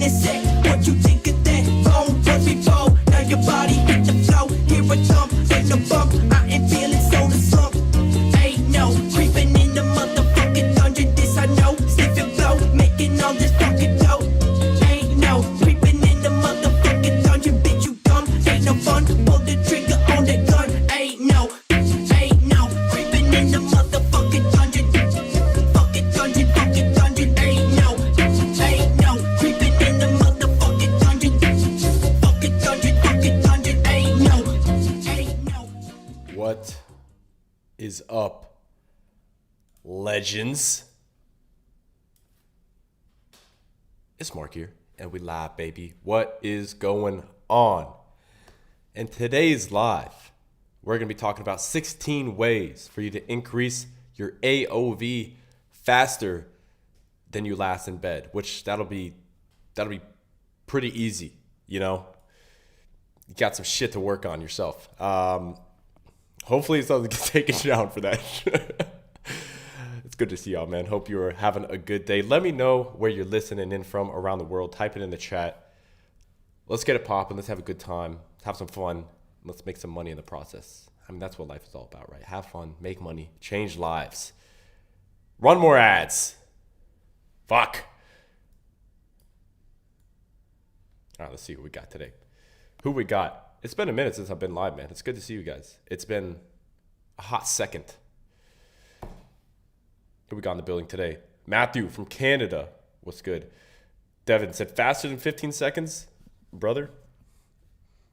your set. What you think of that? Bone was before. Now your body hit the flow. Hear a thump and a bump. I ain't feeling so the slump. Ain't no creeping in the motherfucking dungeon. This I know. Sniff and blow, making all this fucking dough. Ain't no creeping in the motherfucking dungeon. Bitch, you dumb. Ain't no fun. Pull the trigger on that gun. Ain't no creeping in the motherfucking dungeon. Fucking dungeon. Ain't no creeping in the motherfucking dungeon. Fucking dungeon. Ain't no. What is up, legends? It's Mark here, and we live, baby. What is going on? In today's live, we're going to be talking about 16 ways for you to increase your AOV faster than you last in bed, which that'll be pretty easy, you know? You got some shit to work on yourself. Hopefully it doesn't get taken down for that. It's good to see y'all, man. Hope you're having a good day. Let me know where you're listening in from around the world. Type it in the chat. Let's get it popping. Let's have a good time. Have some fun. Let's make some money in the process. I mean, that's what life is all about, right? Have fun, make money, change lives. Run more ads. Fuck. All right, let's see what we got today. Who we got? It's been a minute since I've been live, man. It's good to see you guys. It's been a hot second. Who we got in the building today? Matthew from Canada. What's good? Devin said faster than 15 seconds. Brother,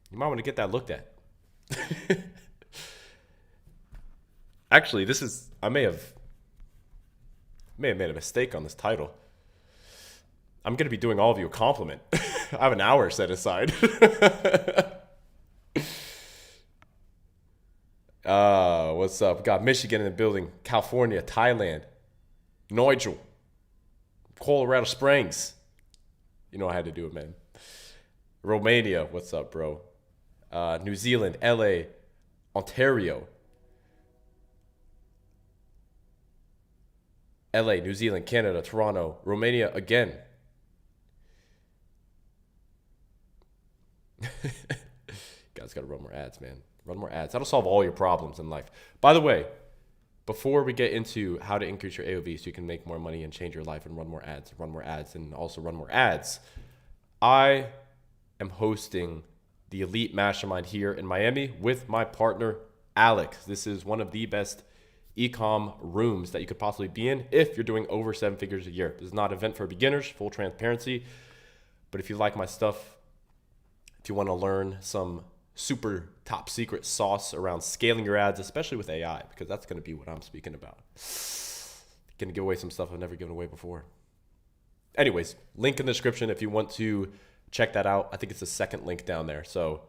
you might want to get that looked at. Actually, I may have made a mistake on this title. I'm going to be doing all of you a compliment. I have an hour set aside. What's up? We got Michigan in the building, California, Thailand, Nigel, Colorado Springs. You know I had to do it, man. Romania, what's up, bro? New Zealand, LA, Ontario. LA, New Zealand, Canada, Toronto, Romania again. Guys gotta run more ads, man. Run more ads. That'll solve all your problems in life. By the way, before we get into how to increase your AOV so you can make more money and change your life and run more ads, and also run more ads, I am hosting the Elite Mastermind here in Miami with my partner, Alex. This is one of the best e-com rooms that you could possibly be in if you're doing over 7 figures a year. This is not an event for beginners, full transparency. But if you like my stuff, if you want to learn some super top secret sauce around scaling your ads, especially with AI, because that's going to be what I'm speaking about. Going to give away some stuff I've never given away before. Anyways, link in the description if you want to check that out. I think it's the second link down there. So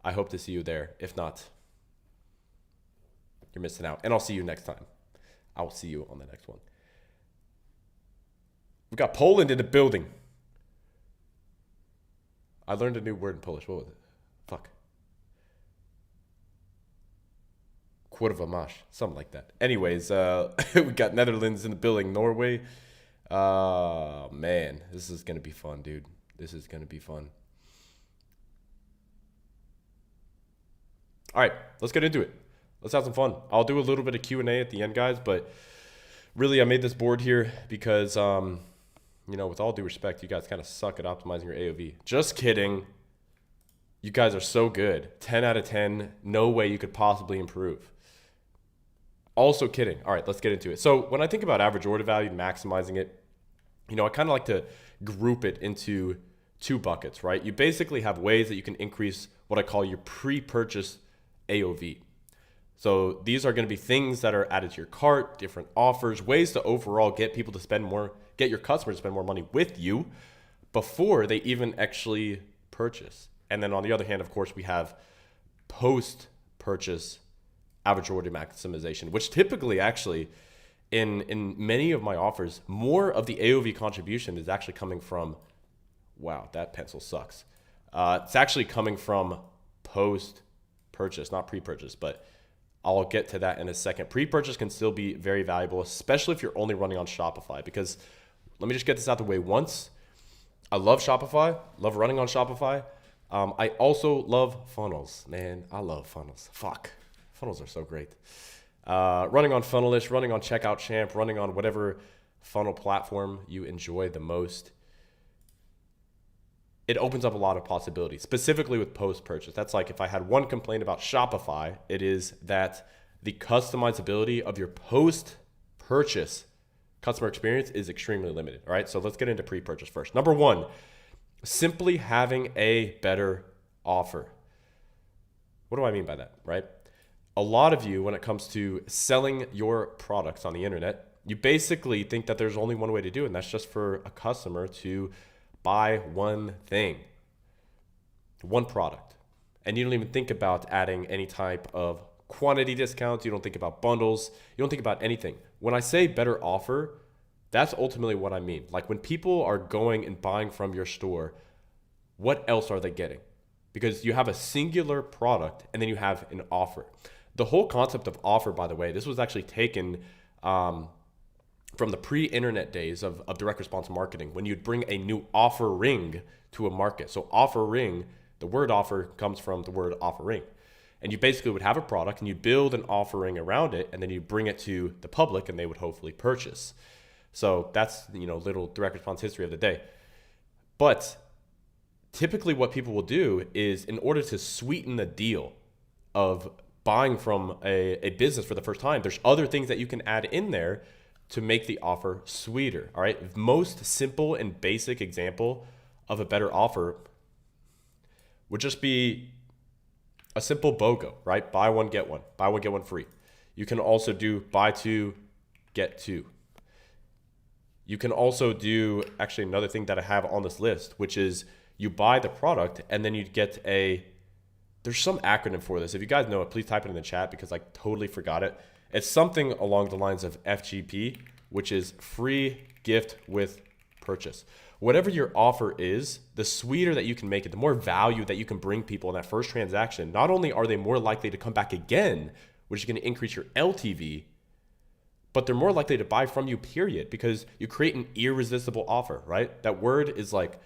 I hope to see you there. If not, you're missing out. And I'll see you next time. I'll see you on the next one. We've got Poland in the building. I learned a new word in Polish. What was it? Fuck. Kurwa masz. Something like that. Anyways, we got Netherlands in the building. Norway. Man, this is going to be fun, dude. This is going to be fun. All right, let's get into it. Let's have some fun. I'll do a little bit of Q&A at the end, guys, but really I made this board here because, with all due respect, you guys kind of suck at optimizing your AOV. Just kidding. You guys are so good. 10 out of 10. No way you could possibly improve. Also kidding. All right, let's get into it. So when I think about average order value, maximizing it, I kind of like to group it into 2 buckets, right? You basically have ways that you can increase what I call your pre-purchase AOV. So these are going to be things that are added to your cart, different offers, ways to overall get people to spend more, get your customers to spend more money with you before they even actually purchase. And then on the other hand, of course, we have post-purchase average order maximization, which typically actually in many of my offers, more of the AOV contribution is actually coming from, wow, that pencil sucks. It's actually coming from post-purchase, not pre-purchase, but I'll get to that in a second. Pre-purchase can still be very valuable, especially if you're only running on Shopify, because let me just get this out the way once. I love Shopify, love running on Shopify. I also love funnels, man. I love funnels. Fuck, funnels are so great. Running on Funnelish, running on Checkout Champ, running on whatever funnel platform you enjoy the most. It opens up a lot of possibilities, specifically with post-purchase. That's like if I had one complaint about Shopify, it is that the customizability of your post-purchase customer experience is extremely limited. All right, so let's get into pre-purchase first. Number one, simply having a better offer. What do I mean by that, right? A lot of you, when it comes to selling your products on the internet, you basically think that there's only one way to do it, and that's just for a customer to buy one thing, one product. And you don't even think about adding any type of quantity discounts. You don't think about bundles. You don't think about anything. When I say better offer, that's ultimately what I mean. Like when people are going and buying from your store, what else are they getting? Because you have a singular product and then you have an offer. The whole concept of offer, by the way, this was actually taken from the pre-internet days of direct response marketing, when you'd bring a new offering to a market. So offering, the word offer comes from the word offering. And you basically would have a product and you build an offering around it, and then you bring it to the public and they would hopefully purchase. So that's, little direct response history of the day. But typically what people will do is, in order to sweeten the deal of buying from a business for the first time, there's other things that you can add in there to make the offer sweeter. All right. Most simple and basic example of a better offer would just be a simple BOGO, right? Buy one, get one free. You can also do buy two, get two. You can also do actually another thing that I have on this list, which is you buy the product and then you get there's some acronym for this. If you guys know it, please type it in the chat because I totally forgot it. It's something along the lines of FGP, which is free gift with purchase. Whatever your offer is, the sweeter that you can make it, the more value that you can bring people in that first transaction. Not only are they more likely to come back again, which is going to increase your LTV, but they're more likely to buy from you, period, because you create an irresistible offer, right? That word is like,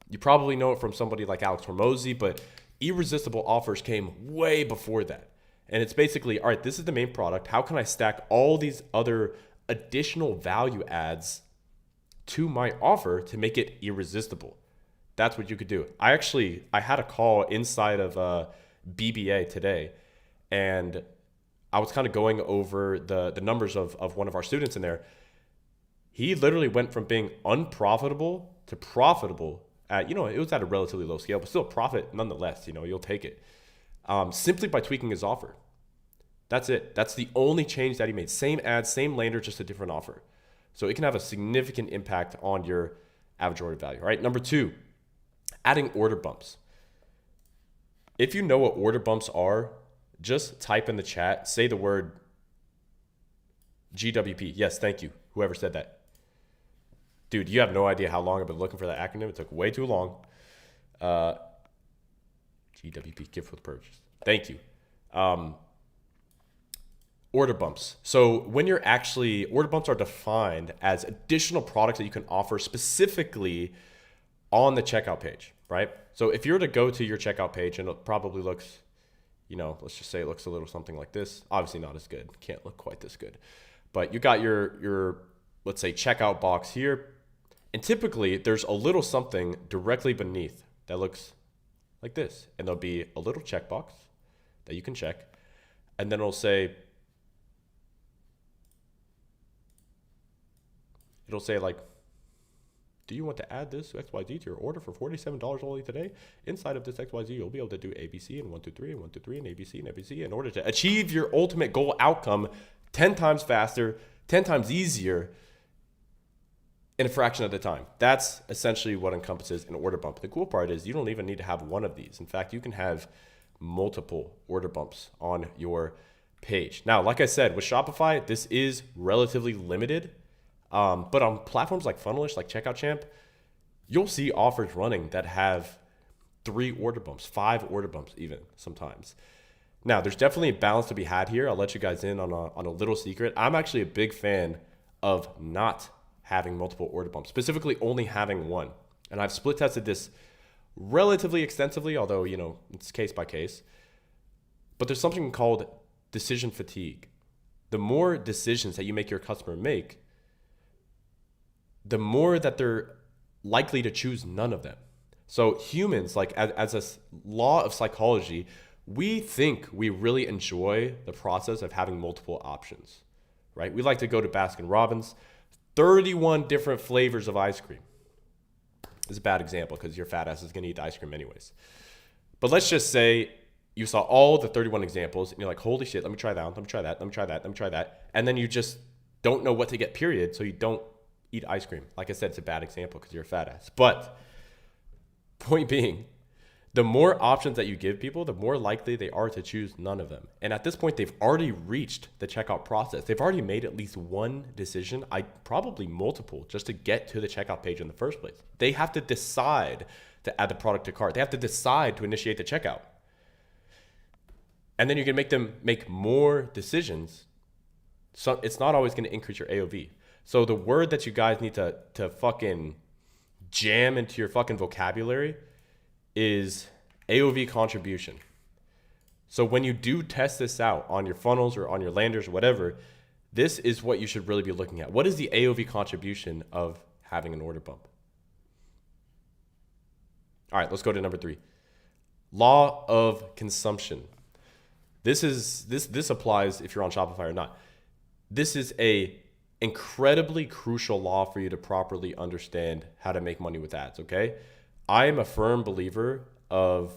you probably know it from somebody like Alex Hormozy, but irresistible offers came way before that. And it's basically, all right, this is the main product. How can I stack all these other additional value adds to my offer to make it irresistible? That's what you could do. I had a call inside of BBA today, and I was kind of going over the numbers of one of our students in there. He literally went from being unprofitable to profitable at, it was at a relatively low scale, but still profit nonetheless. You'll take it. Simply by tweaking his offer. That's it. That's the only change that he made. Same ad, same lander, just a different offer. So it can have a significant impact on your average order value. All right. Number two, adding order bumps. If you know what order bumps are, just type in the chat, say the word GWP. Yes, thank you. Whoever said that. Dude, you have no idea how long I've been looking for that acronym. It took way too long. GWP, gift with purchase. Thank you. Order bumps. So when order bumps are defined as additional products that you can offer specifically on the checkout page, right? So if you were to go to your checkout page, and it probably looks, let's just say it looks a little something like this. Obviously not as good. Can't look quite this good. But you got your let's say checkout box here. And typically there's a little something directly beneath that looks like this. And there'll be a little checkbox that you can check. And then it'll say like, do you want to add this XYZ to your order for $47 only today? Inside of this XYZ, you'll be able to do ABC and 1, 2, 3 and 1, 2, 3 and ABC and ABC in order to achieve your ultimate goal outcome 10 times faster, 10 times easier in a fraction of the time. That's essentially what encompasses an order bump. The cool part is you don't even need to have one of these. In fact, you can have multiple order bumps on your page. Now, like I said, with Shopify, this is relatively limited. But on platforms like Funnelish, like Checkout Champ, you'll see offers running that have 3 order bumps, 5 order bumps even sometimes. Now, there's definitely a balance to be had here. I'll let you guys in on a little secret. I'm actually a big fan of not having multiple order bumps, specifically only having one. And I've split tested this relatively extensively, although, it's case by case. But there's something called decision fatigue. The more decisions that you make your customer make, the more that they're likely to choose none of them. So humans, like as a law of psychology, we think we really enjoy the process of having multiple options, right? We like to go to Baskin-Robbins, 31 different flavors of ice cream. This is a bad example because your fat ass is going to eat ice cream anyways. But let's just say you saw all the 31 examples and you're like, holy shit, let me try that, let me try that, let me try that, let me try that. And then you just don't know what to get, period. So you don't eat ice cream. Like I said, it's a bad example because you're a fat ass. But point being, the more options that you give people, the more likely they are to choose none of them. And at this point, they've already reached the checkout process. They've already made at least one decision, probably multiple, just to get to the checkout page in the first place. They have to decide to add the product to cart. They have to decide to initiate the checkout. And then you can make them make more decisions. So it's not always going to increase your AOV. So the word that you guys need to fucking jam into your fucking vocabulary is AOV contribution. So when you do test this out on your funnels or on your landers or whatever, this is what you should really be looking at. What is the AOV contribution of having an order bump? All right, let's go to number 3. Law of consumption. This applies if you're on Shopify or not. This is a incredibly crucial law for you to properly understand how to make money with ads, okay? I am a firm believer of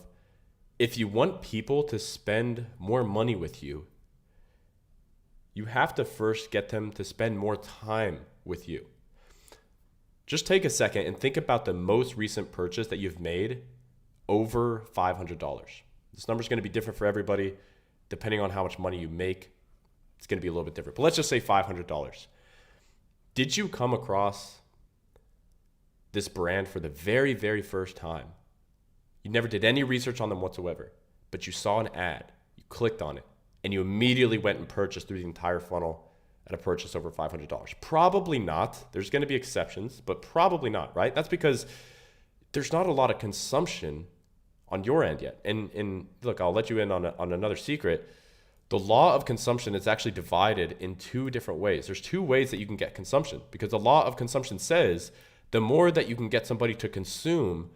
if you want people to spend more money with you, you have to first get them to spend more time with you. Just take a second and think about the most recent purchase that you've made over $500. This number is going to be different for everybody. Depending on how much money you make, it's going to be a little bit different. But let's just say $500. Did you come across this brand for the very, very first time? You never did any research on them whatsoever, but you saw an ad, you clicked on it, and you immediately went and purchased through the entire funnel at a purchase over $500. Probably not. There's going to be exceptions, but probably not, right? That's because there's not a lot of consumption on your end yet. And look, I'll let you in on another secret. The law of consumption is actually divided in 2 different ways. There's 2 ways that you can get consumption, because the law of consumption says the more that you can get somebody to consume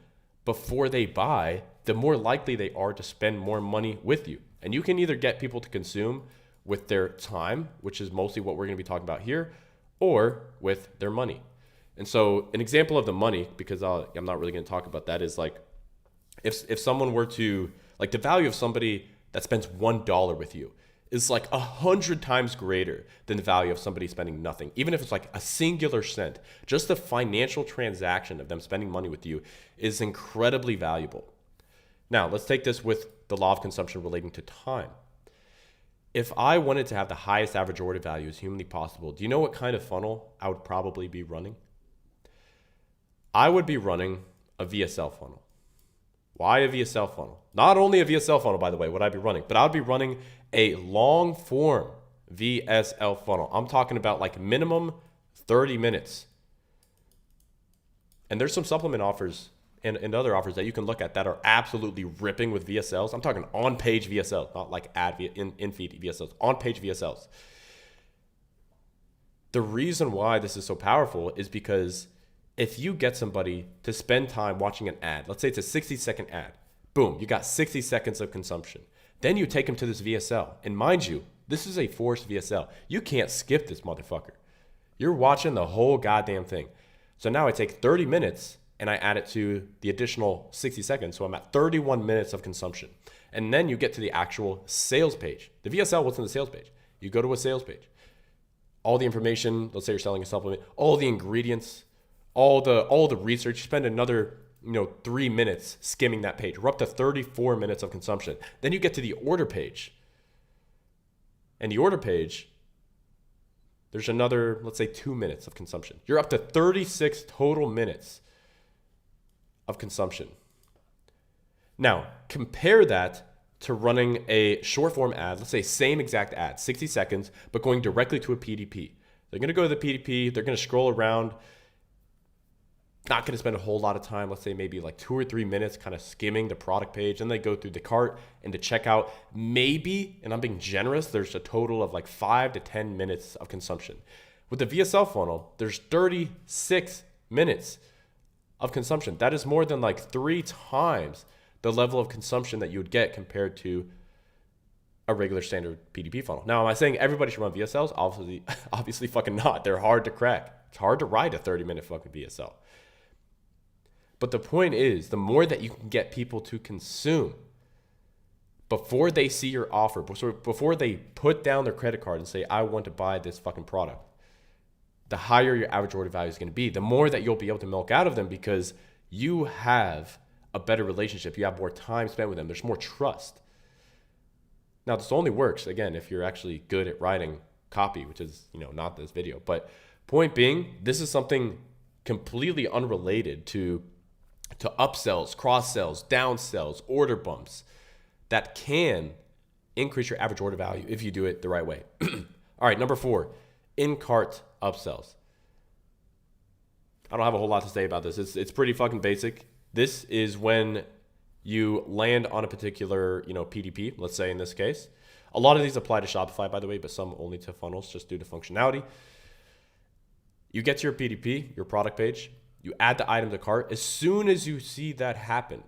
before they buy, the more likely they are to spend more money with you. And you can either get people to consume with their time, which is mostly what we're going to be talking about here, or with their money. And so an example of the money, because I'm not really going to talk about that, is like if someone were to, like, the value of somebody that spends $1 with you is like 100 times greater than the value of somebody spending nothing. Even if it's like a singular cent, just the financial transaction of them spending money with you is incredibly valuable. Now, let's take this with the law of consumption relating to time. If I wanted to have the highest average order value as humanly possible, do you know what kind of funnel I would probably be running? I would be running a VSL funnel. Why a VSL funnel? Not only a VSL funnel, by the way, would I be running, but I would be running a long form VSL funnel. I'm talking about like minimum 30 minutes. And there's some supplement offers and other offers that you can look at that are absolutely ripping with VSLs. I'm talking on-page VSLs, not like in-feed VSLs, on-page VSLs. The reason why this is so powerful is because if you get somebody to spend time watching an ad, let's say it's a 60-second ad, boom, you got 60 seconds of consumption. Then you take them to this VSL. And mind you, this is a forced VSL. You can't skip this motherfucker. You're watching the whole goddamn thing. So now I take 30 minutes and I add it to the additional 60 seconds. So I'm at 31 minutes of consumption. And then you get to the actual sales page. The VSL, what's in the sales page? You go to a sales page. All the information, let's say you're selling a supplement, all the ingredients, all the research, you spend another 3 minutes skimming that page. We're up to 34 minutes of consumption. Then you get to the order page. And the order page, there's another, let's say 2 minutes of consumption. You're up to 36 total minutes of consumption. Now, compare that to running a short form ad, let's say same exact ad, 60 seconds, but going directly to a PDP. They're going to go to the PDP, they're going to scroll around. not going to spend a whole lot of time, let's say maybe like 2 or 3 minutes kind of skimming the product page, and they go through the cart and to checkout. Maybe, and I'm being generous, there's a total of like 5 to 10 minutes of consumption. With the VSL funnel, there's 36 minutes of consumption. That is more than like 3 times the level of consumption that you would get compared to a regular standard PDP funnel. Now, am I saying everybody should run VSLs? Obviously fucking not. They're hard to crack. It's hard to write a 30-minute fucking VSL. But the point is, the more that you can get people to consume before they see your offer, before they put down their credit card and say, I want to buy this fucking product, the higher your average order value is going to be, the more that you'll be able to milk out of them because you have a better relationship. You have more time spent with them. There's more trust. Now, this only works, again, if you're actually good at writing copy, which is, not this video. But point being, this is something completely unrelated to upsells, cross-sells, downsells, order bumps that can increase your average order value if you do it the right way. All right, number 4, in-cart upsells. I don't have a whole lot to say about this. It's pretty fucking basic. This is when you land on a particular, PDP, let's say in this case. A lot of these apply to Shopify, by the way, but some only to funnels just due to functionality. You get to your PDP, your product page. You add the item to cart. As soon as you see that happen,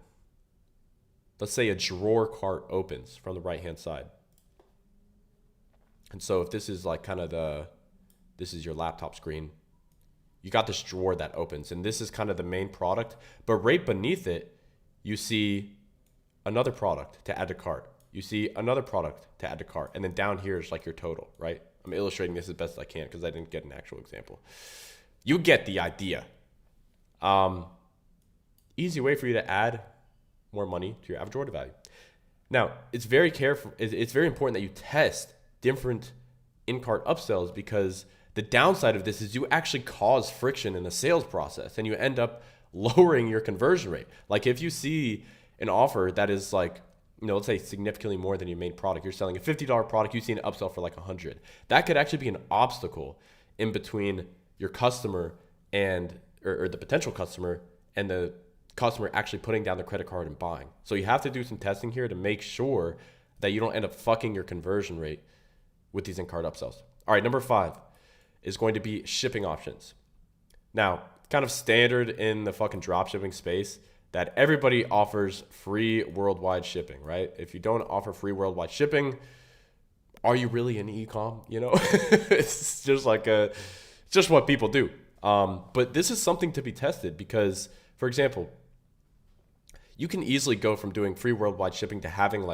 let's say a drawer cart opens from the right-hand side. And so if this is like kind of this is your laptop screen, you got this drawer that opens, and this is kind of the main product. But right beneath it, you see another product to add to cart. You see another product to add to cart. And then down here is like your total, right? I'm illustrating this as best as I can because I didn't get an actual example. You get the idea. Easy way for you to add more money to your average order value. Now, it's very important that you test different in-cart upsells because the downside of this is you actually cause friction in the sales process and you end up lowering your conversion rate. Like if you see an offer that is like, let's say significantly more than your main product, you're selling a $50 product, you see an upsell for like $100. That could actually be an obstacle in between your customer and or the potential customer and the customer actually putting down the credit card and buying. So you have to do some testing here to make sure that you don't end up fucking your conversion rate with these in-cart upsells. All right, number 5 is going to be shipping options. Now, kind of standard in the fucking dropshipping space that everybody offers free worldwide shipping, right? If you don't offer free worldwide shipping, are you really an e-com? It's just just what people do. But this is something to be tested because, for example, you can easily go from doing free worldwide shipping to having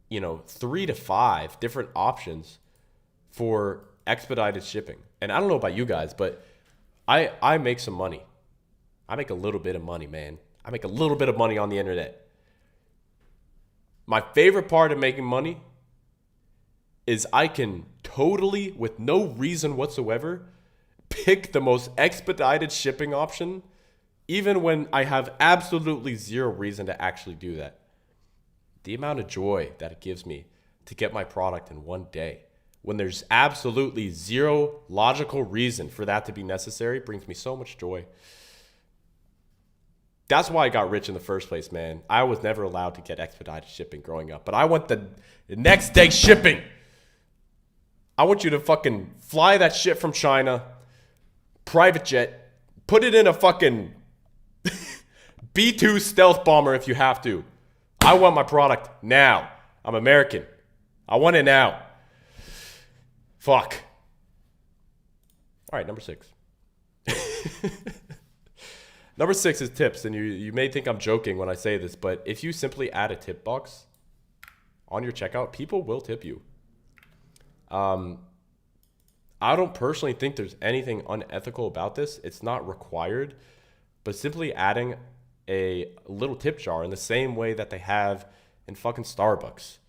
3 to 5 different options for expedited shipping. And I don't know about you guys, but I make some money. I make a little bit of money, man. I make a little bit of money on the internet. My favorite part of making money is I can totally, with no reason whatsoever, pick the most expedited shipping option, even when I have absolutely zero reason to actually do that. The amount of joy that it gives me to get my product in one day, when there's absolutely zero logical reason for that to be necessary, brings me so much joy. That's why I got rich in the first place, man. I was never allowed to get expedited shipping growing up, but I want the next day shipping. I want you to fucking fly that shit from China, private jet, put it in a fucking B-2 stealth bomber if you have to. I want my product now. I'm American. I want it now. Fuck. All right, number 6. Number 6 is tips, and you may think I'm joking when I say this, but if you simply add a tip box on your checkout, people will tip you. I don't personally think there's anything unethical about this. It's not required, but simply adding a little tip jar in the same way that they have in fucking Starbucks,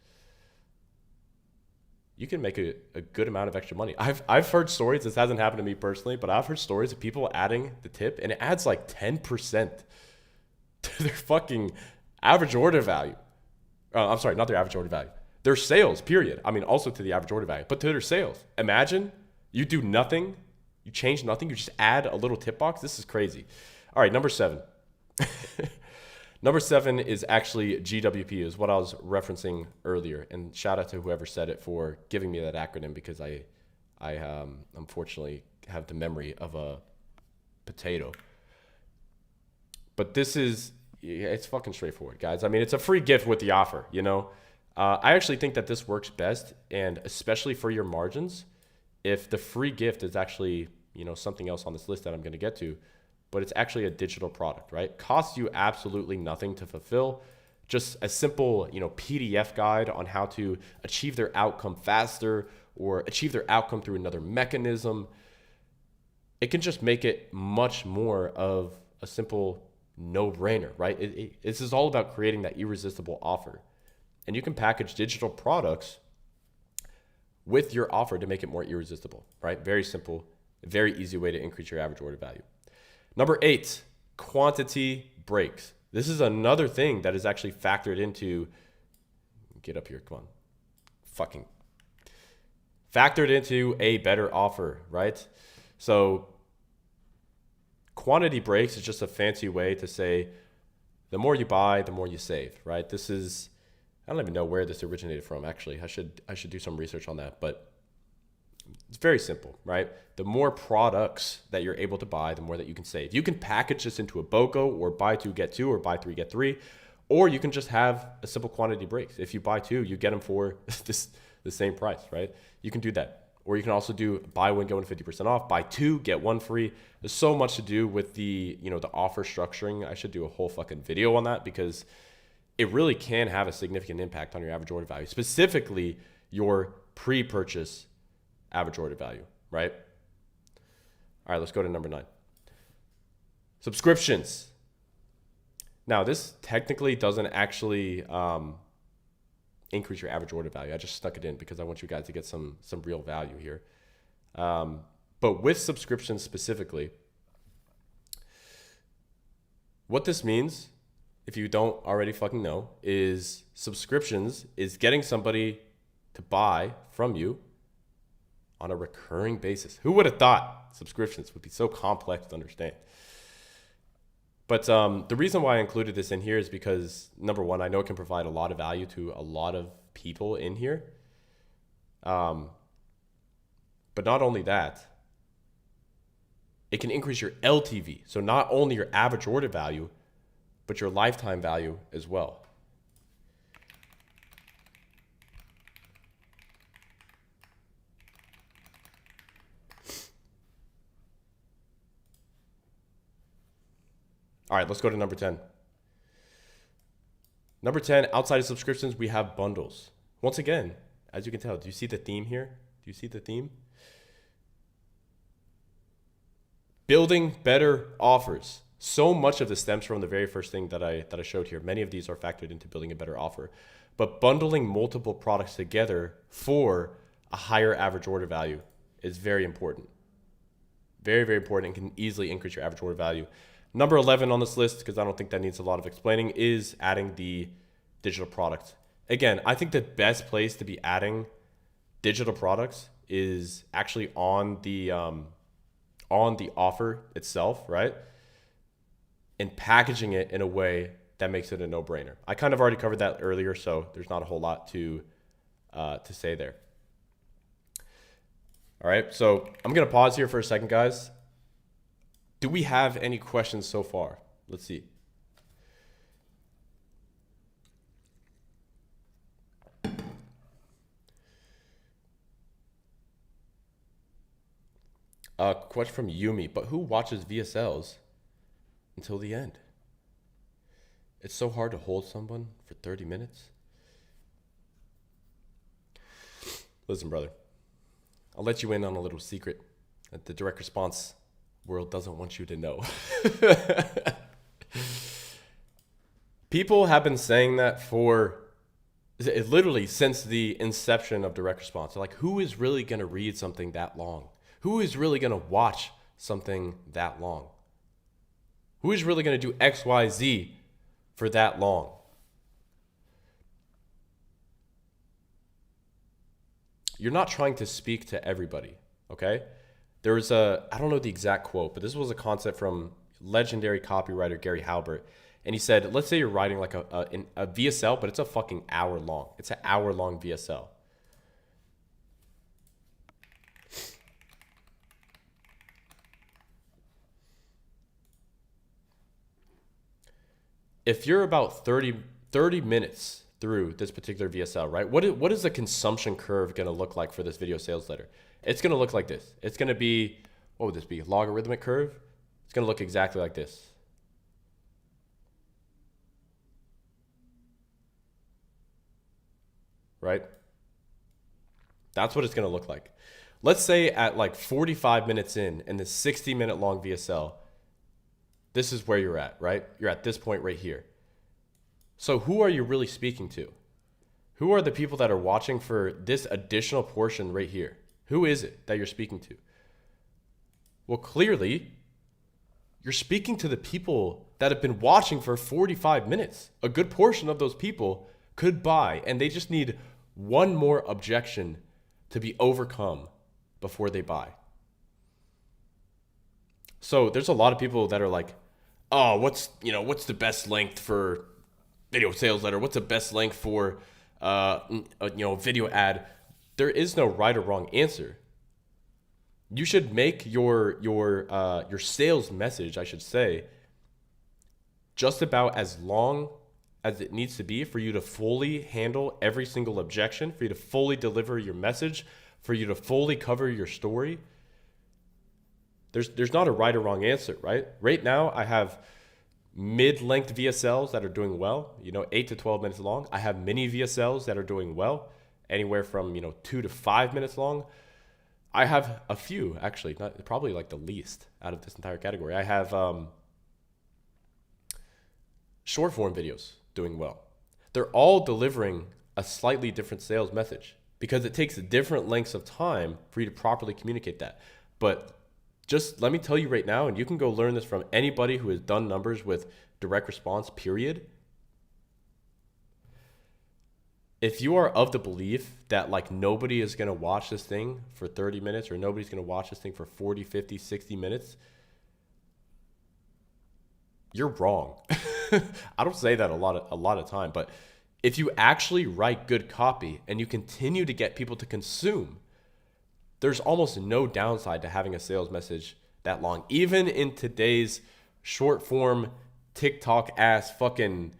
you can make a good amount of extra money. I've heard stories, this hasn't happened to me personally, but I've heard stories of people adding the tip and it adds like 10% to their fucking average order value. I'm sorry, not their average order value. Their sales, period. I mean, also to the average order value, but to their sales. Imagine you do nothing. You change nothing. You just add a little tip box. This is crazy. All right, number 7. Number 7 is actually GWP, is what I was referencing earlier. And shout out to whoever said it for giving me that acronym, because I unfortunately have the memory of a potato. But this is, it's fucking straightforward, guys. I mean, it's a free gift with the offer, you know? I actually think that this works best, and especially for your margins, if the free gift is actually, you know, something else on this list that I'm going to get to, but it's actually a digital product, right? Costs you absolutely nothing to fulfill. Just a simple, you know, PDF guide on how to achieve their outcome faster or achieve their outcome through another mechanism. It can just make it much more of a simple no-brainer, right? This is all about creating that irresistible offer. And you can package digital products with your offer to make it more irresistible, right? Very simple, very easy way to increase your average order value. Number 8, quantity breaks. This is another thing that is actually factored into, get up here, come on, fucking, factored into a better offer, right? So quantity breaks is just a fancy way to say the more you buy, the more you save, right? This is, I don't even know where this originated from, actually. I should do some research on that, but it's very simple, right? The more products that you're able to buy, the more that you can save. You can package this into a BOGO, or buy 2, get 2, or buy 3, get 3, or you can just have a simple quantity breaks. If you buy 2, you get them for the same price, right? You can do that. Or you can also do buy 1, get 1 50% off, buy 2, get 1 free. There's so much to do with the, you know, the offer structuring. I should do a whole fucking video on that, because it really can have a significant impact on your average order value, specifically your pre-purchase average order value, right? All right, let's go to number 9. Subscriptions. Now, this technically doesn't actually increase your average order value. I just stuck it in because I want you guys to get some real value here. But with subscriptions specifically, what this means, if you don't already fucking know, is subscriptions is getting somebody to buy from you on a recurring basis. Who would have thought subscriptions would be so complex to understand? But the reason why I included this in here is because, number 1, I know it can provide a lot of value to a lot of people in here. But not only that, it can increase your LTV. So not only your average order value, but your lifetime value as well. All right, let's go to number 10. Number 10, outside of subscriptions, we have bundles. Once again, as you can tell, do you see the theme here? Do you see the theme? Building better offers. So much of this stems from the very first thing that I showed here. Many of these are factored into building a better offer. But bundling multiple products together for a higher average order value is very important. Very, very important, and can easily increase your average order value. Number 11 on this list, because I don't think that needs a lot of explaining, is adding the digital product. Again, I think the best place to be adding digital products is actually on the offer itself, right? And packaging it in a way that makes it a no-brainer. I kind of already covered that earlier, so there's not a whole lot to say there. All right, so I'm gonna pause here for a second, guys. Do we have any questions so far? Let's see. Question from Yumi, but who watches VSLs until the end? It's so hard to hold someone for 30 minutes. Listen, brother, I'll let you in on a little secret that the direct response world doesn't want you to know. People have been saying that for literally since the inception of direct response. They're like, who is really going to read something that long? Who is really going to watch something that long? Who is really going to do X, Y, Z for that long? You're not trying to speak to everybody, okay? There was I don't know the exact quote, but this was a concept from legendary copywriter Gary Halbert. And he said, let's say you're writing like a VSL, but it's a fucking hour long. It's an hour long VSL. If you're about 30 minutes through this particular VSL, right? What is the consumption curve going to look like for this video sales letter? It's going to look like this. It's going to be, what would this be? Logarithmic curve? It's going to look exactly like this. Right? That's what it's going to look like. Let's say at like 45 minutes in the 60-minute long VSL, this is where you're at, right? You're at this point right here. So who are you really speaking to? Who are the people that are watching for this additional portion right here? Who is it that you're speaking to? Well, clearly, you're speaking to the people that have been watching for 45 minutes. A good portion of those people could buy, and they just need one more objection to be overcome before they buy. So there's a lot of people that are like, oh, what's the best length for video sales letter? What's the best length for video ad? There is no right or wrong answer. You should make your sales message, I should say, just about as long as it needs to be for you to fully handle every single objection, for you to fully deliver your message, for you to fully cover your story. There's not a right or wrong answer, right? Right now, I have mid-length VSLs that are doing well, 8 to 12 minutes long. I have mini VSLs that are doing well, anywhere from 2 to 5 minutes long. I have a few, actually, probably like the least out of this entire category. I have short form videos doing well. They're all delivering a slightly different sales message because it takes different lengths of time for you to properly communicate that. But just let me tell you right now, and you can go learn this from anybody who has done numbers with direct response, period. If you are of the belief that like nobody is going to watch this thing for 30 minutes or nobody's going to watch this thing for 40, 50, 60 minutes, you're wrong. I don't say that a lot of time, but if you actually write good copy and you continue to get people to consume, there's almost no downside to having a sales message that long. Even in today's short form TikTok ass fucking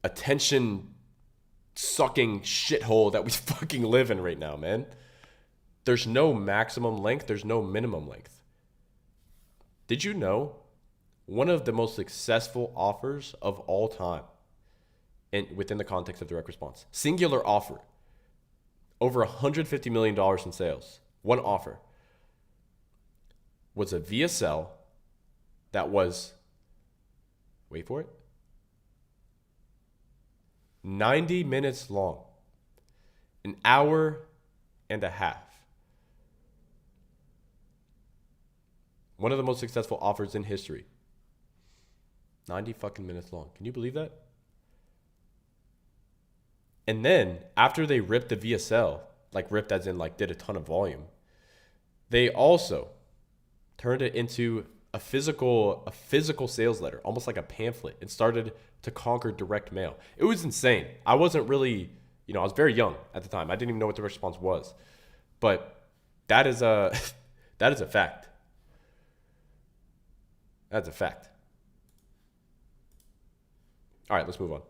attention sucking shithole that we fucking live in right now, man. There's no maximum length. There's no minimum length. Did you know one of the most successful offers of all time within the context of direct response, singular offer, over $150 million in sales, one offer, was a VSL that was, wait for it, 90 minutes long, an hour and a half. One of the most successful offers in history. 90 fucking minutes long. Can you believe that? And then after they ripped the VSL, like ripped as in like did a ton of volume, they also turned it into a physical sales letter, almost like a pamphlet, and started to conquer direct mail. It was insane. I wasn't really, I was very young at the time. I didn't even know what the response was. But that is a that is a fact. That's a fact. All right, let's move on.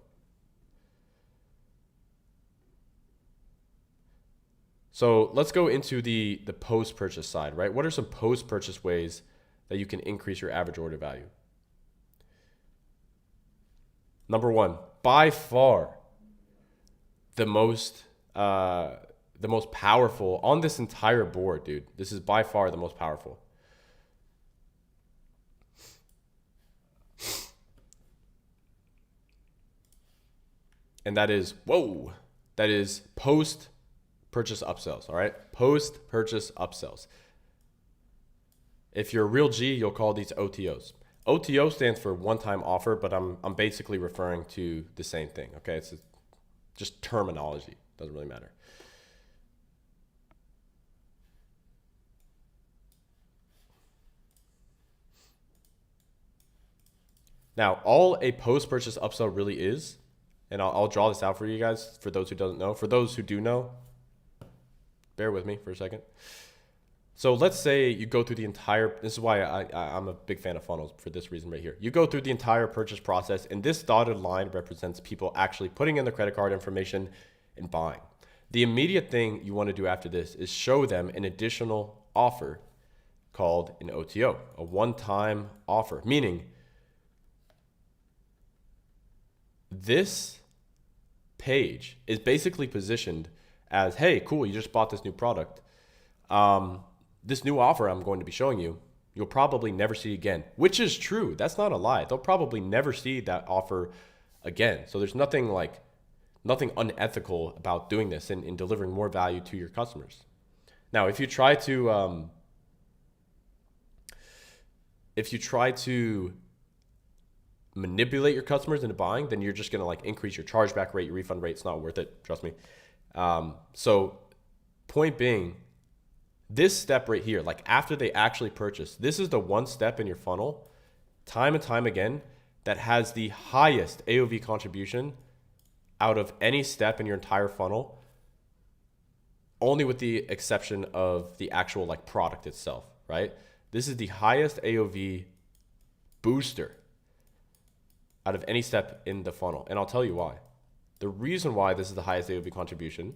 So let's go into the post-purchase side, right? What are some post-purchase ways that you can increase your average order value? Number one, by far the most powerful on this entire board, dude. This is by far the most powerful. And that is post-purchase upsells, all right? Post-purchase upsells. If you're a real G, you'll call these OTOs. OTO stands for one-time offer, but I'm basically referring to the same thing, okay? It's just terminology. Doesn't really matter. Now, all a post-purchase upsell really is, and I'll draw this out for you guys, for those who don't know. For those who do know, bear with me for a second. So let's say you go through the entire, this is why I'm a big fan of funnels for this reason right here. You go through the entire purchase process, and this dotted line represents people actually putting in their credit card information and buying. The immediate thing you want to do after this is show them an additional offer called an OTO, a one-time offer, meaning this page is basically positioned as, hey, cool, you just bought this new product. This new offer I'm going to be showing you, you'll probably never see again, which is true. That's not a lie. They'll probably never see that offer again. So there's nothing unethical about doing this and delivering more value to your customers. Now, if you try to manipulate your customers into buying, then you're just going to like increase your chargeback rate, your refund rate. It's not worth it. Trust me. So point being, this step right here, like after they actually purchase, this is the one step in your funnel, time and time again, that has the highest AOV contribution out of any step in your entire funnel, only with the exception of the actual like product itself, right? This is the highest AOV booster out of any step in the funnel. And I'll tell you why. The reason why this is the highest AOV contribution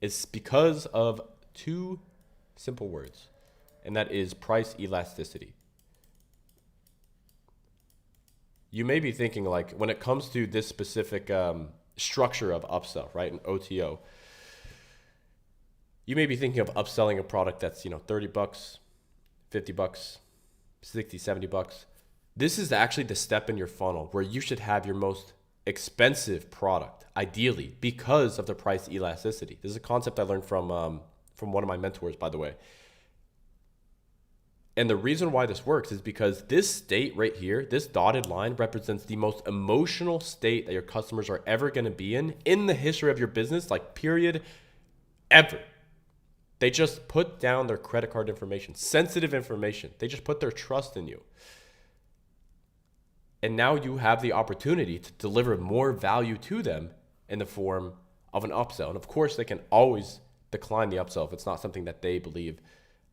is because of two simple words, and that is price elasticity. You may be thinking, like, when it comes to this specific structure of upsell, right, an OTO, you may be thinking of upselling a product that's, $30, $50, $60, $70. This is actually the step in your funnel where you should have your most expensive product, ideally, because of the price elasticity. This is a concept I learned from one of my mentors, by the way. And the reason why this works is because this state right here, this dotted line, represents the most emotional state that your customers are ever going to be in the history of your business, like period, ever. They just put down their credit card information, sensitive information. They just put their trust in you. And now you have the opportunity to deliver more value to them in the form of an upsell. And of course, they can always decline the upsell if it's not something that they believe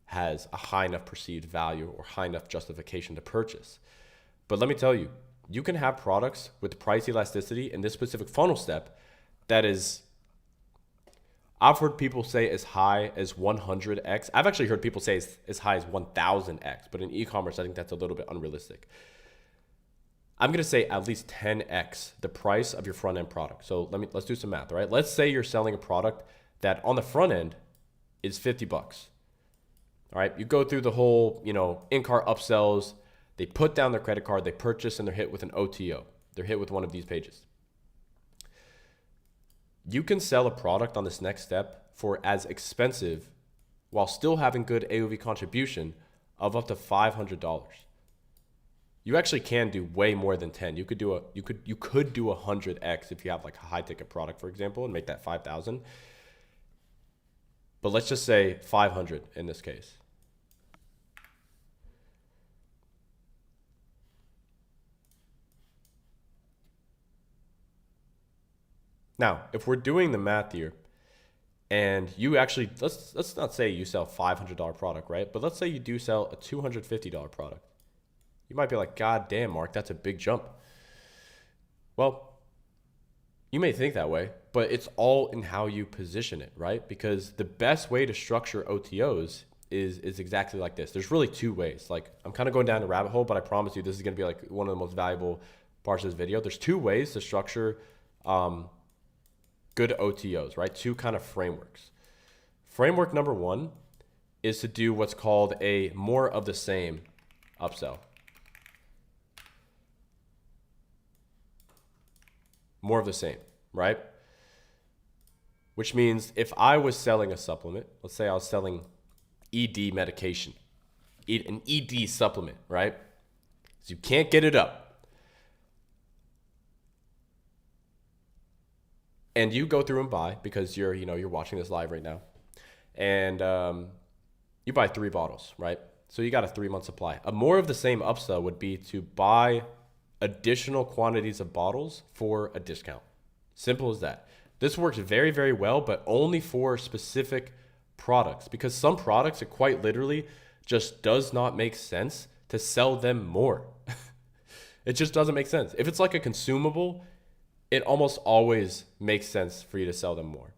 has a high enough perceived value or high enough justification to purchase. But let me tell you, you can have products with price elasticity in this specific funnel step that is, I've heard people say as high as 100x. I've actually heard people say as high as 1000x, but in e-commerce, I think that's a little bit unrealistic. I'm going to say at least 10x the price of your front end product. So let's do some math, all right? Let's say you're selling a product that on the front end is $50. All right, you go through the whole, in-cart upsells. They put down their credit card, they purchase, and they're hit with an OTO. They're hit with one of these pages. You can sell a product on this next step for as expensive while still having good AOV contribution of up to $500. You actually can do way more than 10. You could do 100x if you have like a high ticket product, for example, and make that 5,000. But let's just say 500 in this case. Now, if we're doing the math here, and you actually, let's not say you sell $500 product, right? But let's say you do sell a $250 product. You might be like, God damn, Mark, that's a big jump. Well, you may think that way, but it's all in how you position it, right? Because the best way to structure OTOs is exactly like this. There's really two ways. Like, I'm kind of going down the rabbit hole, but I promise you this is going to be like one of the most valuable parts of this video. There's two ways to structure good OTOs, right? Two kind of frameworks. Framework number one is to do what's called a more of the same upsell. More of the same, right? Which means if I was selling a supplement, let's say I was selling ED medication, an ED supplement, right? So you can't get it up. And you go through and buy because you're watching this live right now. And you buy 3 bottles, right? So you got a 3-month supply. A more of the same upsell would be to buy additional quantities of bottles for a discount. Simple as that. This works very, very well, but only for specific products, because some products, it quite literally just does not make sense to sell them more. It just doesn't make sense. If it's like a consumable, it almost always makes sense for you to sell them more.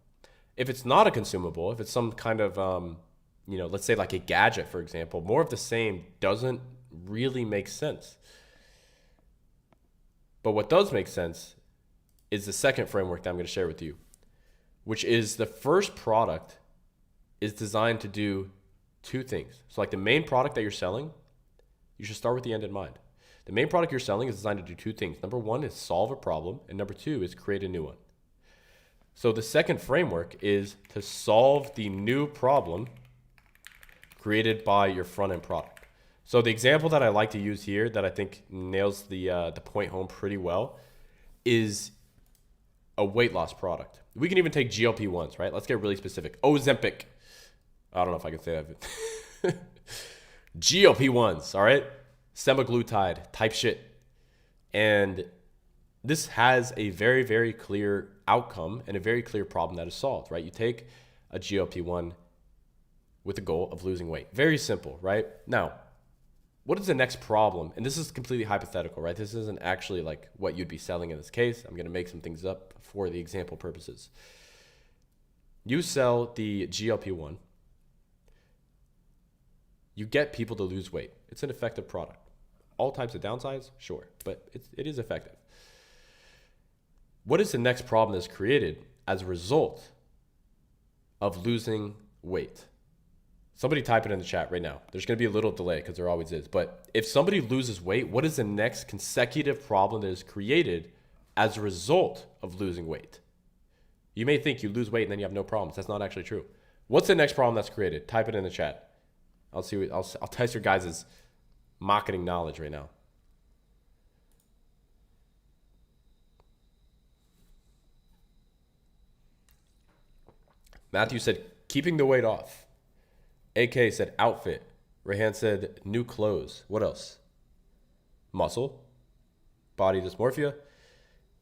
If it's not a consumable, if it's some kind of, let's say like a gadget, for example, more of the same doesn't really make sense. But what does make sense is the second framework that I'm going to share with you, which is the first product is designed to do 2 things. So like the main product that you're selling, you should start with the end in mind. The main product you're selling is designed to do 2 things. Number 1 is solve a problem, and number 2 is create a new one. So the second framework is to solve the new problem created by your front-end product. So the example that I like to use here that I think nails the point home pretty well is a weight loss product. We can even take GLP-1s, right? Let's get really specific. Ozempic. I don't know if I can say that. GLP-1s, all right? Semaglutide type shit. And this has a very, very clear outcome and a very clear problem that is solved, right? You take a GLP-1 with the goal of losing weight. Very simple, right? Now, what is the next problem? And this is completely hypothetical, right? This isn't actually like what you'd be selling in this case. I'm going to make some things up for the example purposes. You sell the GLP-1. You get people to lose weight. It's an effective product. All types of downsides, sure, but it is effective. What is the next problem that's created as a result of losing weight? Somebody type it in the chat right now. There's going to be a little delay because there always is. But if somebody loses weight, what is the next consecutive problem that is created as a result of losing weight? You may think you lose weight and then you have no problems. That's not actually true. What's the next problem that's created? Type it in the chat. I'll test your guys' marketing knowledge right now. Matthew said, keeping the weight off. AK said, outfit. Rehan said, new clothes. What else? Muscle. Body dysmorphia.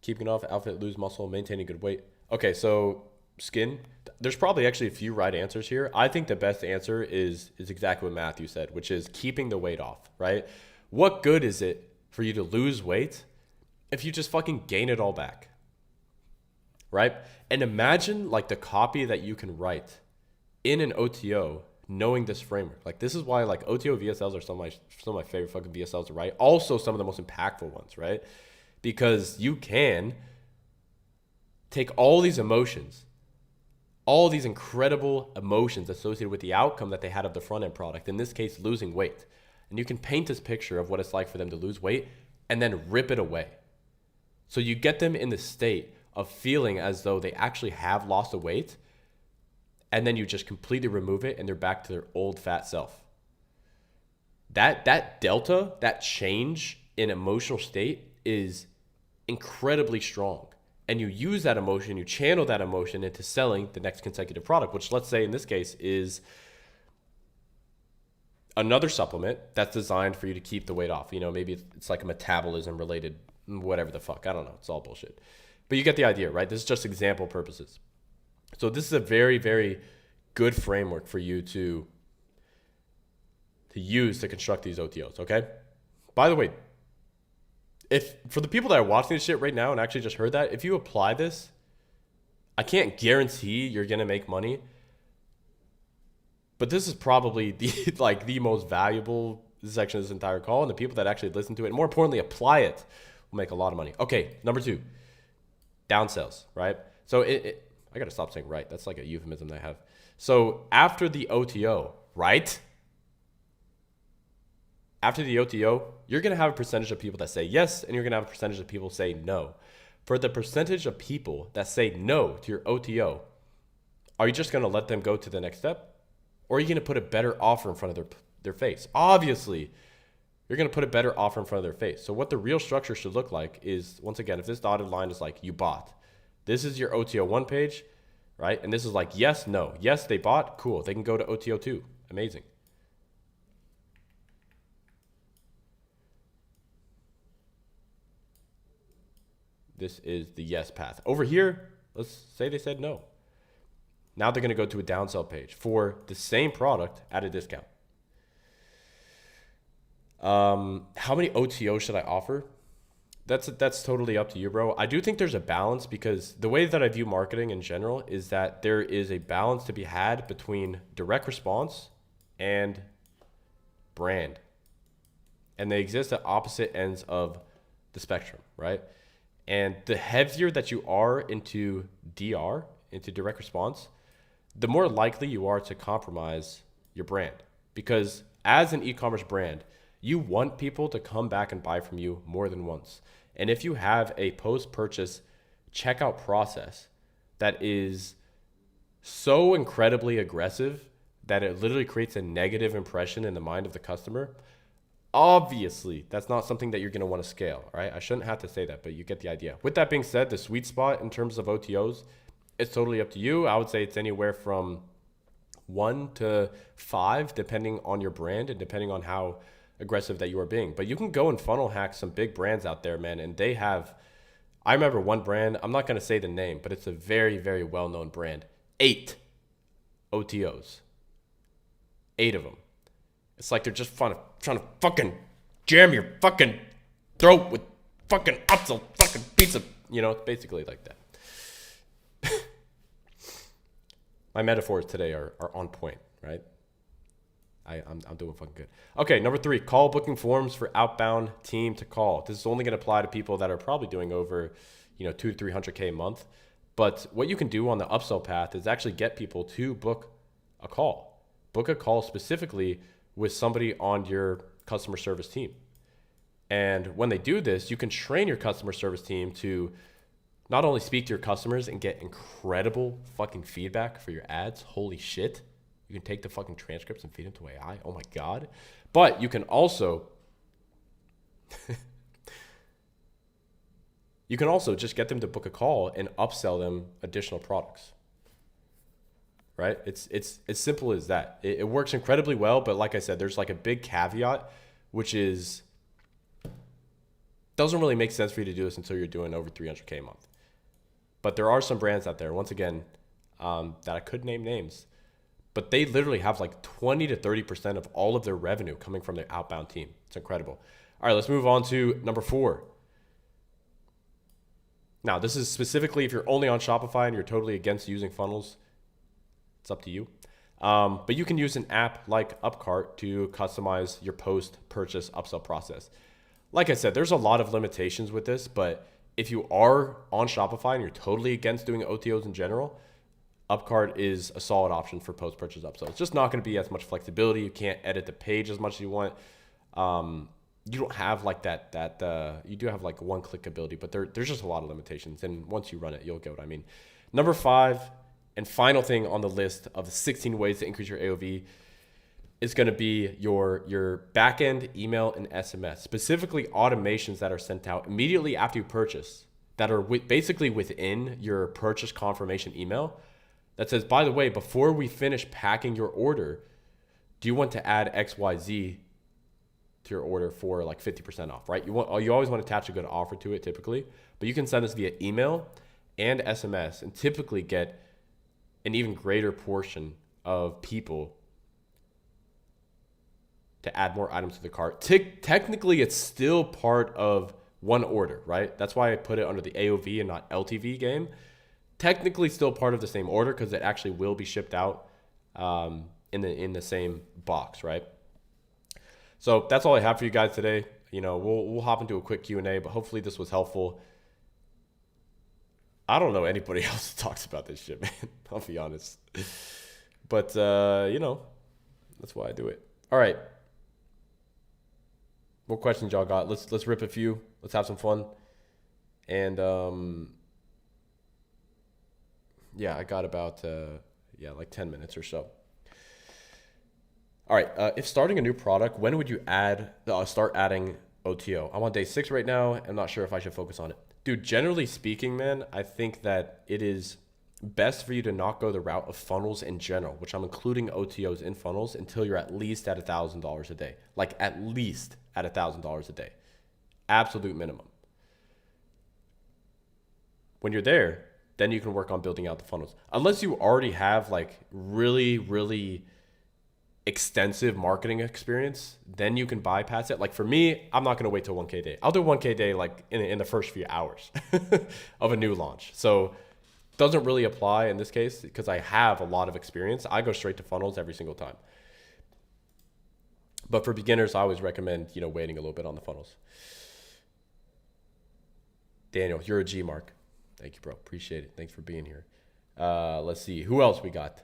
Keeping off, outfit, lose muscle, maintaining good weight. Okay, so skin. There's probably actually a few right answers here. I think the best answer is exactly what Matthew said, which is keeping the weight off, right? What good is it for you to lose weight if you just fucking gain it all back, right? And imagine like the copy that you can write in an OTO knowing this framework. Like this is why like OTO VSLs are some of my favorite fucking VSLs to write. Also some of the most impactful ones, right? Because you can take all these emotions, all these incredible emotions associated with the outcome that they had of the front end product, in this case, losing weight. And you can paint this picture of what it's like for them to lose weight and then rip it away. So you get them in the state of feeling as though they actually have lost the weight, and then you just completely remove it and they're back to their old fat self. That delta, that change in emotional state is incredibly strong. And you use that emotion, you channel that emotion into selling the next consecutive product, which let's say in this case is another supplement that's designed for you to keep the weight off. You know, maybe it's like a metabolism related, whatever the fuck. I don't know. It's all bullshit. But you get the idea, right? This is just example purposes. So this is a very, very good framework for you to use to construct these OTOs, okay? By the way, if for the people that are watching this shit right now and actually just heard that, if you apply this, I can't guarantee you're going to make money, but this is probably the most valuable section of this entire call, and the people that actually listen to it and more importantly apply it will make a lot of money. Okay, number 2, downsells, right? So I got to stop saying right. That's like a euphemism that I have. So after the OTO, right? After the OTO, you're going to have a percentage of people that say yes, and you're going to have a percentage of people say no. For the percentage of people that say no to your OTO, are you just going to let them go to the next step? Or are you going to put a better offer in front of their face? Obviously, you're going to put a better offer in front of their face. So what the real structure should look like is, once again, if this dotted line is like you bought, this is your OTO 1 page, right? And this is like yes, no. Yes, they bought. Cool. They can go to OTO 2. Amazing. This is the yes path. Over here, let's say they said no. Now they're going to go to a downsell page for the same product at a discount. How many OTOs should I offer? That's totally up to you, bro. I do think there's a balance, because the way that I view marketing in general is that there is a balance to be had between direct response and brand. And they exist at opposite ends of the spectrum, right? And the heavier that you are into DR, into direct response, the more likely you are to compromise your brand. Because as an e-commerce brand, you want people to come back and buy from you more than once. And if you have a post-purchase checkout process that is so incredibly aggressive that it literally creates a negative impression in the mind of the customer, obviously that's not something that you're going to want to scale, right? I shouldn't have to say that, but you get the idea. With that being said, the sweet spot in terms of OTOs, it's totally up to you. I would say it's anywhere from 1 to 5, depending on your brand and depending on how aggressive that you are being. But you can go and funnel hack some big brands out there, man. And they have, I remember one brand, I'm not going to say the name, but it's a very, very well-known brand. 8 OTOs. 8 of them. It's like they're just trying to fucking jam your fucking throat with fucking upsell fucking pizza. You know, it's basically like that. My metaphors today are on point, right? I'm doing fucking good. Okay, number 3, call booking forms for outbound team to call. This is only going to apply to people that are probably doing over, 200 to 300K a month. But what you can do on the upsell path is actually get people to book a call. Book a call specifically with somebody on your customer service team. And when they do this, you can train your customer service team to not only speak to your customers and get incredible fucking feedback for your ads. Holy shit. You can take the fucking transcripts and feed them to AI. Oh my God. But you can also just get them to book a call and upsell them additional products. Right? It's as simple as that. It works incredibly well, but like I said, there's like a big caveat, which is doesn't really make sense for you to do this until you're doing over 300K a month. But there are some brands out there, once again, that I could name names, but they literally have like 20 to 30% of all of their revenue coming from their outbound team. It's incredible. All right, let's move on to number 4. Now, this is specifically if you're only on Shopify and you're totally against using funnels. It's up to you. But you can use an app like Upcart to customize your post-purchase upsell process. Like I said, there's a lot of limitations with this, but if you are on Shopify and you're totally against doing OTOs in general, Upcart is a solid option for post-purchase upsell. It's just not going to be as much flexibility. You can't edit the page as much as you want. You don't have like that you do have like one-click ability, but there's just a lot of limitations. And once you run it, you'll get what I mean. Number 5 and final thing on the list of the 16 ways to increase your AOV is going to be your backend email and SMS, specifically automations that are sent out immediately after you purchase that are basically within your purchase confirmation email that says, by the way, before we finish packing your order, do you want to add XYZ to your order for like 50% off, right? You always want to attach a good offer to it typically, but you can send this via email and SMS and typically get an even greater portion of people to add more items to the cart. Technically, it's still part of one order, right? That's why I put it under the AOV and not LTV game. Technically still part of the same order because it actually will be shipped out in the same box, right? So that's all I have for you guys today. We'll hop into a quick Q&A, but hopefully this was helpful. I don't know anybody else that talks about this shit, man. I'll be honest. But, that's why I do it. All right. What questions y'all got? Let's rip a few. Let's have some fun. And, I got about, like 10 minutes or so. All right. If starting a new product, when would you start adding OTO? I'm on day 6 right now. I'm not sure if I should focus on it. Dude, generally speaking, man, I think that it is best for you to not go the route of funnels in general, which I'm including OTOs in funnels until you're at least at $1,000 a day. Like at least at $1,000 a day. Absolute minimum. when you're there, then you can work on building out the funnels. Unless you already have like really, really extensive marketing experience, then you can bypass it. Like for me, I'm not going to wait till 1K day. I'll do 1K day like in the first few hours of a new launch. So doesn't really apply in this case because I have a lot of experience. I go straight to funnels every single time. But for beginners, I always recommend, waiting a little bit on the funnels. Daniel, you're a G mark. Thank you, bro. Appreciate it. Thanks for being here. Let's see. Who else we got?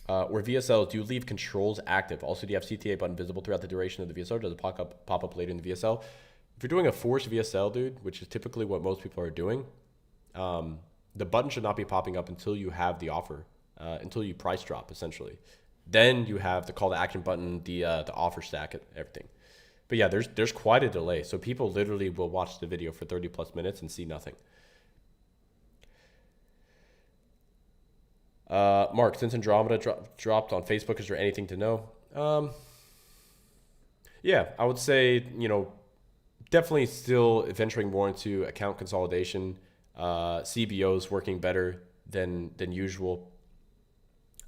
Where VSL, do you leave controls active? Also, do you have CTA button visible throughout the duration of the VSL? Does it pop up later in the VSL? If you're doing a forced VSL, dude, which is typically what most people are doing, the button should not be popping up until you have the offer, until you price drop, essentially. Then you have the call to action button, the offer stack, everything. But yeah, there's quite a delay. So people literally will watch the video for 30 plus minutes and see nothing. Mark, since Andromeda dropped on Facebook, is there anything to know? Yeah, I would say, definitely still venturing more into account consolidation. CBOs working better than usual.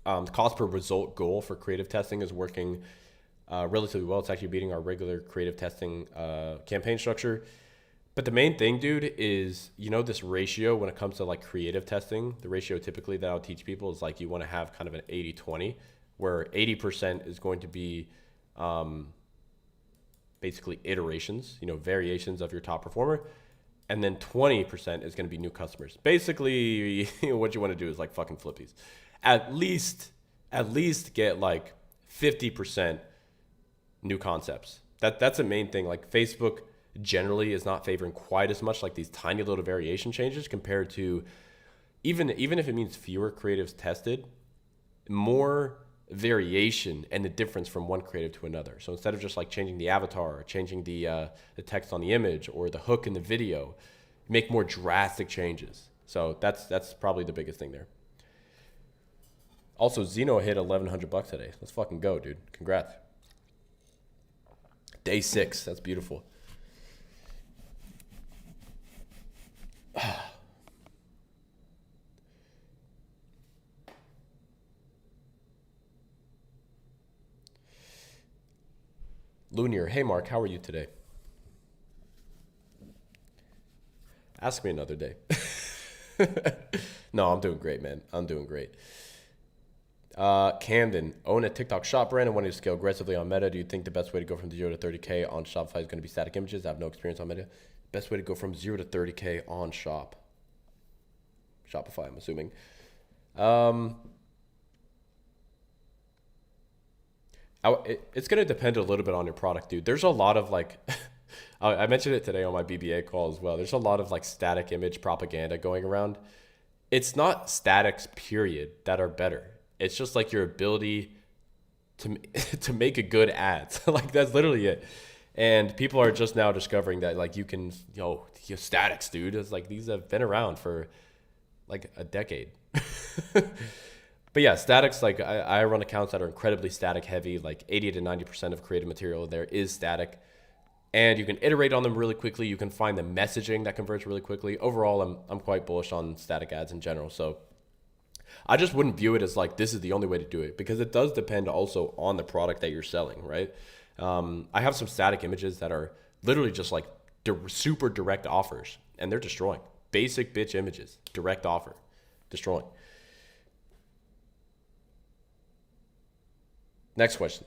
The cost per result goal for creative testing is working relatively well. It's actually beating our regular creative testing campaign structure. But the main thing, dude, is, this ratio when it comes to like creative testing, the ratio typically that I'll teach people is like you want to have kind of an 80-20, where 80% is going to be basically iterations, variations of your top performer. And then 20% is going to be new customers. Basically, what you want to do is like fucking flippies. At least get like 50% new concepts. That's the main thing. Like Facebook generally is not favoring quite as much like these tiny little variation changes compared to even if it means fewer creatives tested, more variation and the difference from one creative to another. So instead of just like changing the avatar or changing the text on the image or the hook in the video, make more drastic changes. So that's probably the biggest thing there. Also, Zeno hit $1,100 today. Let's fucking go, dude. Congrats. Day 6. That's beautiful. Lunier, hey Mark, how are you today? Ask me another day. No, I'm doing great, man. I'm doing great. Camden, own a TikTok shop brand and wanting to scale aggressively on Meta. Do you think the best way to go from 0 to 30K on Shopify is going to be static images? I have no experience on Meta. Best way to go from 0 to 30K on Shopify, I'm assuming. It's going to depend a little bit on your product, dude. There's a lot of like, I mentioned it today on my BBA call as well. There's a lot of like static image propaganda going around. It's not statics, period, that are better. It's just like your ability to make a good ad. Like that's literally it. And people are just now discovering that like you can, statics, dude. It's like these have been around for like a decade. But yeah, statics, like I run accounts that are incredibly static heavy, like 80 to 90% of creative material there is static. And you can iterate on them really quickly. You can find the messaging that converts really quickly. Overall, I'm quite bullish on static ads in general. So I just wouldn't view it as like this is the only way to do it, because it does depend also on the product that you're selling, right? I have some static images that are literally just like super direct offers, and they're destroying. Basic bitch images, direct offer, destroying. Next question.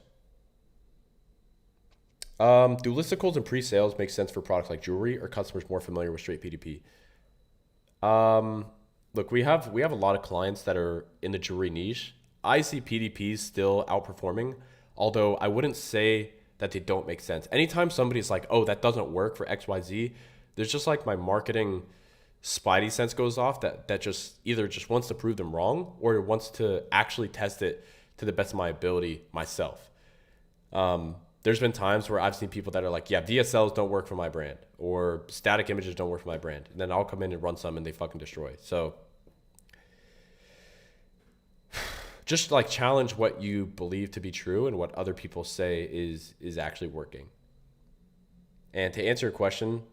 Do listicles and pre-sales make sense for products like jewelry, or customers more familiar with straight PDP? Look, we have a lot of clients that are in the jewelry niche. I see PDPs still outperforming, although I wouldn't say that they don't make sense. Anytime somebody's like, oh, that doesn't work for XYZ, there's just like my marketing spidey sense goes off that just either just wants to prove them wrong or wants to actually test it to the best of my ability myself. There's been times where I've seen people that are like, yeah, VSLs don't work for my brand, or static images don't work for my brand. And then I'll come in and run some and they fucking destroy. So just like challenge what you believe to be true and what other people say is actually working. And to answer your question,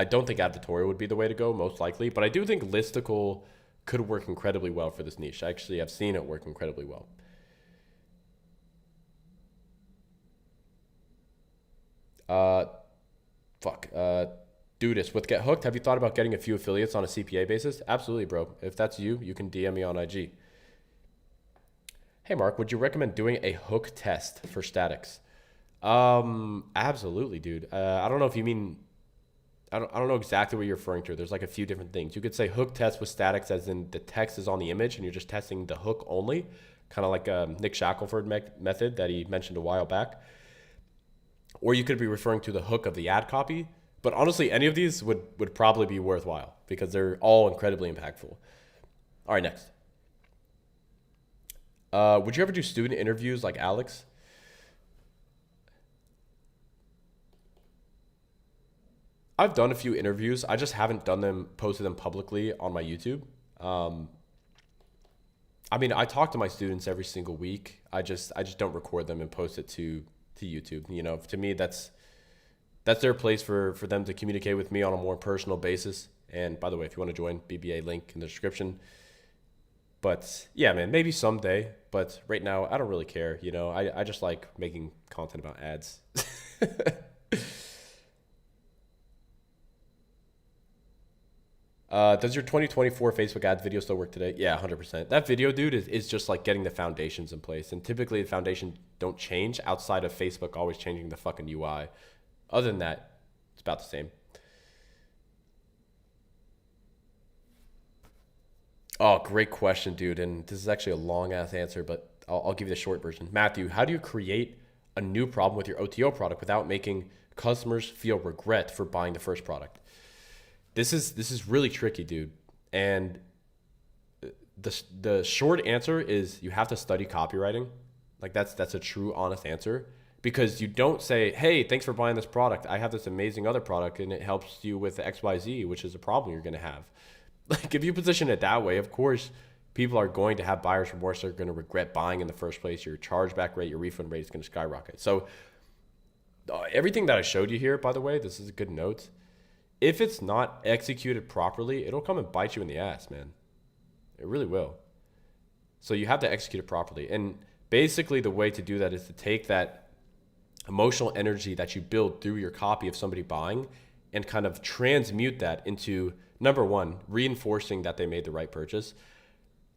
I don't think advertorial would be the way to go, most likely, but I do think listicle could work incredibly well for this niche. I actually have seen it work incredibly well. Dudis, with Get Hooked, have you thought about getting a few affiliates on a CPA basis? Absolutely, bro. If that's you, you can DM me on IG. Hey, Mark, would you recommend doing a hook test for statics? Absolutely, dude. I don't know if you mean, I don't know exactly what you're referring to. There's like a few different things. You could say hook test with statics as in the text is on the image and you're just testing the hook only, kind of like Nick Shackelford method that he mentioned a while back. Or you could be referring to the hook of the ad copy. But honestly, any of these would probably be worthwhile because they're all incredibly impactful. All right, next. Would you ever do student interviews like Alex? I've done a few interviews. I just haven't posted them publicly on my YouTube. I mean, I talk to my students every single week. I just don't record them and post it to YouTube. You know, to me, that's their place for them to communicate with me on a more personal basis. And by the way, if you want to join, BBA link in the description. But yeah, man, maybe someday. But right now, I don't really care. You know, I just like making content about ads. Does your 2024 Facebook ads video still work today? Yeah, 100%. That video, dude, is just like getting the foundations in place. And typically the foundation don't change outside of Facebook always changing the fucking UI. Other than that, it's about the same. Oh, great question, dude. And this is actually a long ass answer, but I'll give you the short version. Matthew, how do you create a new problem with your OTO product without making customers feel regret for buying the first product? This is really tricky, dude. And the short answer is you have to study copywriting. Like that's a true, honest answer. Because you don't say, hey, thanks for buying this product. I have this amazing other product and it helps you with the XYZ, which is a problem you're going to have. Like if you position it that way, of course, people are going to have buyer's remorse. They're going to regret buying in the first place. Your chargeback rate, your refund rate is going to skyrocket. So everything that I showed you here, by the way, this is a good note. If it's not executed properly, it'll come and bite you in the ass, man. It really will. So you have to execute it properly. And basically the way to do that is to take that emotional energy that you build through your copy of somebody buying and kind of transmute that into, number one, reinforcing that they made the right purchase.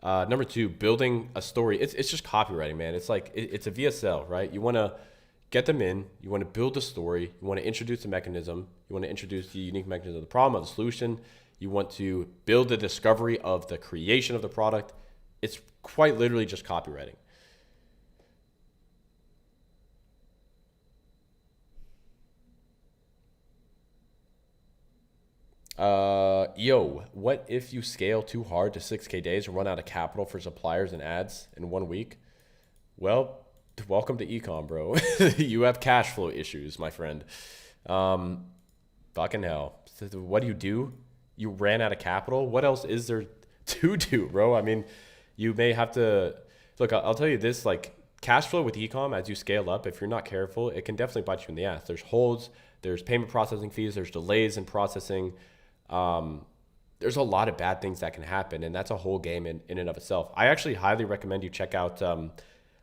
Number two, building a story. It's just copywriting, man. It's like, it's a VSL, right? You want to get them in, you want to build a story, you want to introduce a mechanism, you want to introduce the unique mechanism of the problem, of the solution, you want to build the discovery of the creation of the product. It's quite literally just copywriting. What if you scale too hard to 6K days and run out of capital for suppliers and ads in 1 week? Well, welcome to ecom, bro. You have cash flow issues, my friend. Fucking hell. What do? You ran out of capital? What else is there to do, bro? I mean, you may have to look, I'll tell you this, like cash flow with ecom, as you scale up, if you're not careful, it can definitely bite you in the ass. There's holds, there's payment processing fees, there's delays in processing. There's a lot of bad things that can happen, and that's a whole game in and of itself. I actually highly recommend you check out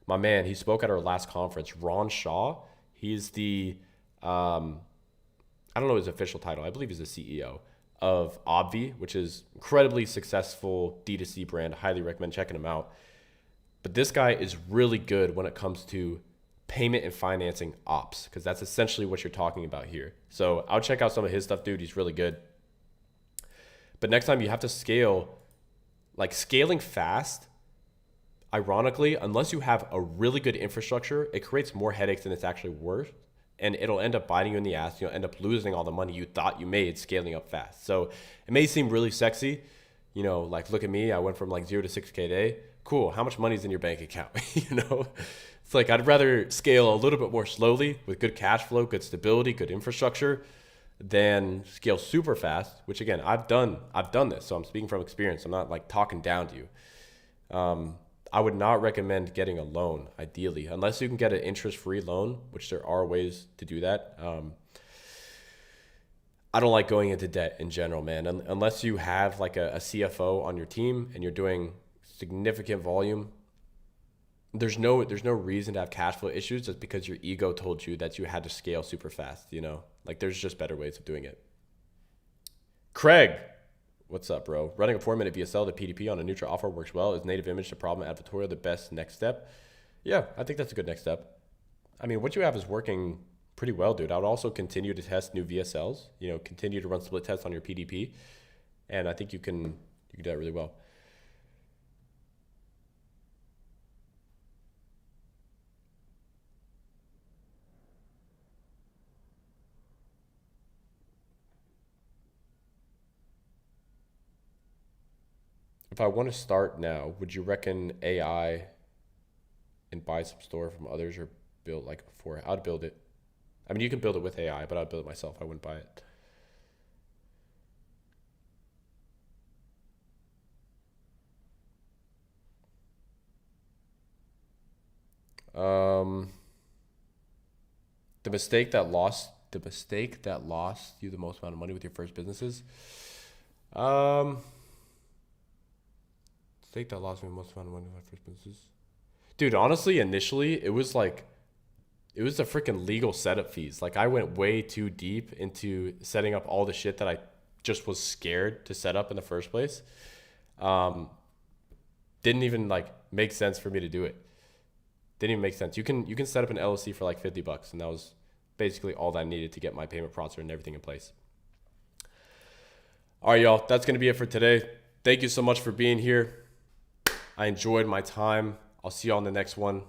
my man. He spoke at our last conference, Ron Shaw. He's the I don't know his official title. I believe he's the CEO of AOV, which is incredibly successful D2C brand. I highly recommend checking him out. But this guy is really good when it comes to payment and financing ops, because that's essentially what you're talking about here. So I'll check out some of his stuff, dude. He's really good. But next time you have to scale, like scaling fast, ironically, unless you have a really good infrastructure, it creates more headaches than it's actually worth. And it'll end up biting you in the ass. You'll end up losing all the money you thought you made scaling up fast. So it may seem really sexy. You know, like look at me. I went from like 0 to 6K a day. Cool. How much money is in your bank account? You know, it's like I'd rather scale a little bit more slowly with good cash flow, good stability, good infrastructure, than scale super fast, which again, I've done this. So I'm speaking from experience. I'm not like talking down to you. I would not recommend getting a loan, ideally, unless you can get an interest-free loan, which there are ways to do that. I don't like going into debt in general, man. Unless you have like a CFO on your team and you're doing significant volume, there's no reason to have cash flow issues just because your ego told you that you had to scale super fast, you know? Like there's just better ways of doing it. Craig, what's up, bro? Running a 4-minute VSL to PDP on a neutral offer works well. Is native image to problem advertorial the best next step? Yeah, I think that's a good next step. I mean, what you have is working pretty well, dude. I would also continue to test new VSLs, you know, continue to run split tests on your PDP. And I think you can do that really well. If I want to start now, would you reckon AI and buy some store from others or build like before? I'd build it. I mean, you can build it with AI, but I'd build it myself. I wouldn't buy it. The mistake that lost you the most amount of money with your first businesses. Mistake that lost me the most amount of money with my first businesses. Dude, honestly, initially it was the freaking legal setup fees. Like I went way too deep into setting up all the shit that I just was scared to set up in the first place. Didn't even like make sense for me to do it. Didn't even make sense. You can set up an LLC for like $50, and that was basically all that I needed to get my payment processor and everything in place. All right, y'all. That's gonna be it for today. Thank you so much for being here. I enjoyed my time. I'll see you on the next one.